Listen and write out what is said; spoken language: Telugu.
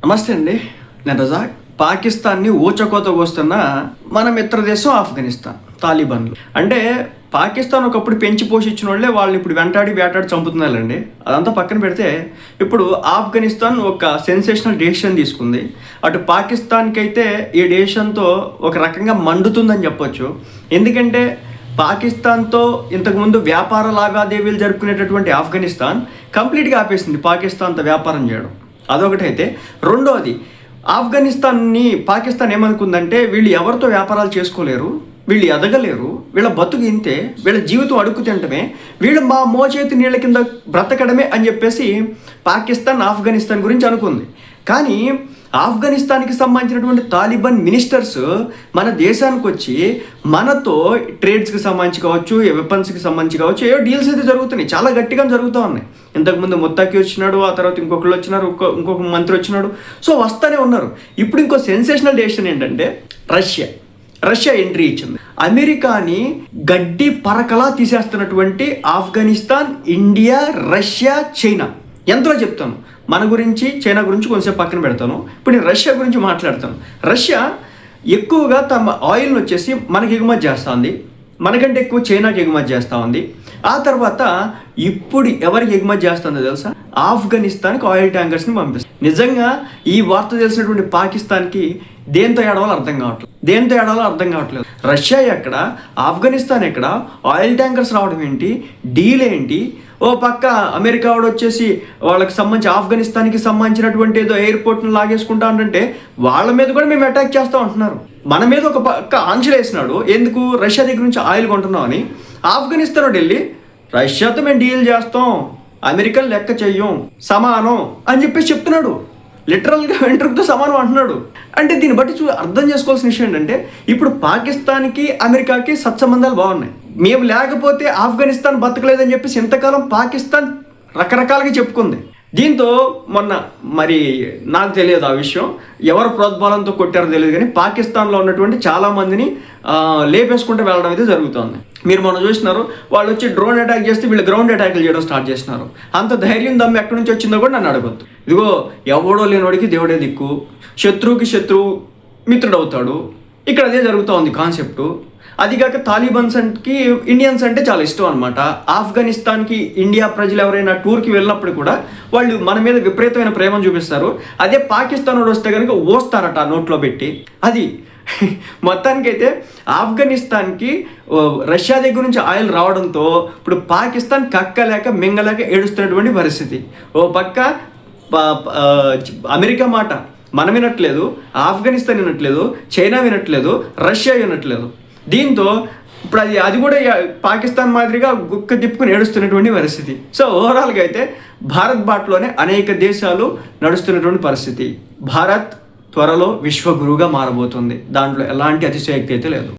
నమస్తే అండి, నేను రజాక్. పాకిస్తాన్ని ఊచకోత కోస్తున్న మన మిత్ర దేశం ఆఫ్ఘనిస్తాన్ తాలిబాన్లు. అంటే పాకిస్తాన్ ఒకప్పుడు పెంచి పోషించిన వాళ్ళే వాళ్ళని ఇప్పుడు వేటాడి చంపుతున్నారండి. అదంతా పక్కన పెడితే ఇప్పుడు ఆఫ్ఘనిస్తాన్ ఒక సెన్సేషనల్ డెసిషన్ తీసుకుంది. అటు పాకిస్తాన్కి అయితే ఈ డెసిషన్తో ఒక రకంగా మండుతుందని చెప్పొచ్చు. ఎందుకంటే పాకిస్తాన్తో ఇంతకుముందు వ్యాపార లావాదేవీలు జరుపుకునేటటువంటి ఆఫ్ఘనిస్తాన్ కంప్లీట్గా ఆపేసింది పాకిస్తాన్తో వ్యాపారం చేయడం. అదొకటైతే, రెండోది పాకిస్తాన్ ఏమనుకుందంటే వీళ్ళు ఎవరితో వ్యాపారాలు చేసుకోలేరు, వీళ్ళు ఎదగలేరు, వీళ్ళ బతుకు ఇంతే, వీళ్ళ జీవితం అడుక్కు తినటమే, వీళ్ళు మా మోచేతి నీళ్ళ కింద బ్రతకడమే అని చెప్పేసి పాకిస్తాన్ ఆఫ్ఘనిస్తాన్ గురించి అనుకుంది. కానీ ఆఫ్ఘనిస్తాన్కి సంబంధించినటువంటి తాలిబాన్ మినిస్టర్స్ మన దేశానికి వచ్చి మనతో ట్రేడ్స్కి సంబంధించి కావచ్చు, వెపన్స్కి సంబంధించి కావచ్చు, ఏవో డీల్స్ అయితే జరుగుతున్నాయి, చాలా గట్టిగా జరుగుతూ ఉన్నాయి. ఇంతకుముందు ముత్తాకి వచ్చినాడు, ఆ తర్వాత ఇంకొకళ్ళు వచ్చినారు, ఇంకొక మంత్రి వచ్చినాడు. సో వస్తూనే ఉన్నారు. ఇప్పుడు ఇంకో సెన్సేషనల్ డెసిషన్ ఏంటంటే రష్యా ఎంట్రీ ఇచ్చింది. అమెరికాని గడ్డి పరకలా తీసేస్తున్నటువంటి ఆఫ్ఘనిస్తాన్, ఇండియా, రష్యా, చైనా. ఎంతలో చెప్తాను, మన గురించి చైనా గురించి కొంచెం పక్కన పెడతాను. ఇప్పుడు నేను రష్యా గురించి మాట్లాడతాను. రష్యా ఎక్కువగా తమ ఆయిల్ని వచ్చేసి మనకి ఎగుమతి చేస్తుంది, మనకంటే ఎక్కువ చైనాకి ఎగుమతి చేస్తూ ఉంది. ఆ తర్వాత ఇప్పుడు ఎవరికి ఎగుమతి చేస్తుందో తెలుసా? ఆఫ్ఘనిస్తాన్కి ఆయిల్ ట్యాంకర్స్ని పంపిస్తుంది. నిజంగా ఈ వార్త తెలిసినటువంటి పాకిస్తాన్కి దేంతో ఏడవాలో అర్థం కావట్లేదు. రష్యా ఎక్కడ, ఆఫ్ఘనిస్తాన్ ఎక్కడ, ఆయిల్ ట్యాంకర్స్ రావడం ఏంటి, డీల్ ఏంటి? ఓ పక్క అమెరికా వాడు వచ్చేసి వాళ్ళకి సంబంధించి ఆఫ్ఘనిస్తాన్కి సంబంధించినటువంటి ఏదో ఎయిర్పోర్ట్ను లాగేసుకుంటా అంటే వాళ్ళ మీద కూడా మేము అటాక్ చేస్తూ ఉంటున్నారు. మన మీద ఒక పక్క ఆంక్షలు వేసినాడు, ఎందుకు? రష్యా దగ్గర నుంచి ఆయిల్ కొంటున్నాం అని. ఆఫ్ఘనిస్తాన్ వెళ్ళి రష్యాతో మేము డీల్ చేస్తాం, అమెరికన్ లెక్క చెయ్యం, సమానం అని చెప్పేసి చెప్తున్నాడు. లిటరల్గా వెంట్రుకతో సమానం అంటున్నాడు. అంటే దీన్ని బట్టి అర్థం చేసుకోవాల్సిన విషయం ఏంటంటే ఇప్పుడు పాకిస్తాన్కి అమెరికాకి సత్సంబంధాలు బాగున్నాయి. మేము లేకపోతే ఆఫ్ఘనిస్తాన్ బతకలేదని చెప్పేసి ఇంతకాలం పాకిస్తాన్ రకరకాలుగా చెప్పుకుంది. దీంతో మొన్న మరి నాకు తెలియదు ఆ విషయం, ఎవరు ప్రోద్బలంతో కొట్టారో తెలియదు, కానీ పాకిస్తాన్లో ఉన్నటువంటి చాలామందిని లేపేసుకుంటూ వెళ్ళడం అయితే జరుగుతుంది. మీరు మనం చూసినారు, వాళ్ళు వచ్చి డ్రోన్ అటాక్ చేస్తే వీళ్ళు గ్రౌండ్ అటాక్లు చేయడం స్టార్ట్ చేసినారు. అంత ధైర్యం దమ్ము ఎక్కడి నుంచి వచ్చిందో కూడా నన్ను అడగొద్దు. ఇదిగో ఎవడో లేనివాడికి దేవుడే దిక్కు, శత్రువుకి శత్రువు మిత్రుడు అవుతాడు. ఇక్కడ అదే జరుగుతూ ఉంది కాన్సెప్టు. అదిగాక తాలిబాన్స్కి ఇండియన్స్ అంటే చాలా ఇష్టం అనమాట. ఆఫ్ఘనిస్తాన్కి ఇండియా ప్రజలు ఎవరైనా టూర్కి వెళ్ళినప్పుడు కూడా వాళ్ళు మన మీద విపరీతమైన ప్రేమను చూపిస్తారు. అదే పాకిస్తాన్ వాడు వస్తే కనుక ఓస్తారట నోట్లో పెట్టి. అది మొత్తానికైతే ఆఫ్ఘనిస్తాన్కి రష్యా దగ్గర నుంచి ఆయిల్ రావడంతో ఇప్పుడు పాకిస్తాన్ కక్కలేక మింగలేక ఏడుస్తున్నటువంటి పరిస్థితి. ఓ పక్క అమెరికా మాట మనం వినట్లేదు, ఆఫ్ఘనిస్తాన్ వినట్లేదు, చైనా వినట్లేదు, రష్యా వినట్లేదు. దీంతో ఇప్పుడు అది కూడా పాకిస్తాన్ మాదిరిగా గుక్క తిప్పుకుని ఏడుస్తున్నటువంటి పరిస్థితి. సో ఓవరాల్గా అయితే భారత్ బాటలోనే అనేక దేశాలు నడుస్తున్నటువంటి పరిస్థితి. భారత్ త్వరలో విశ్వగురువుగా మారబోతుంది, దాంట్లో ఎలాంటి అతిశయోక్తి అయితే లేదు.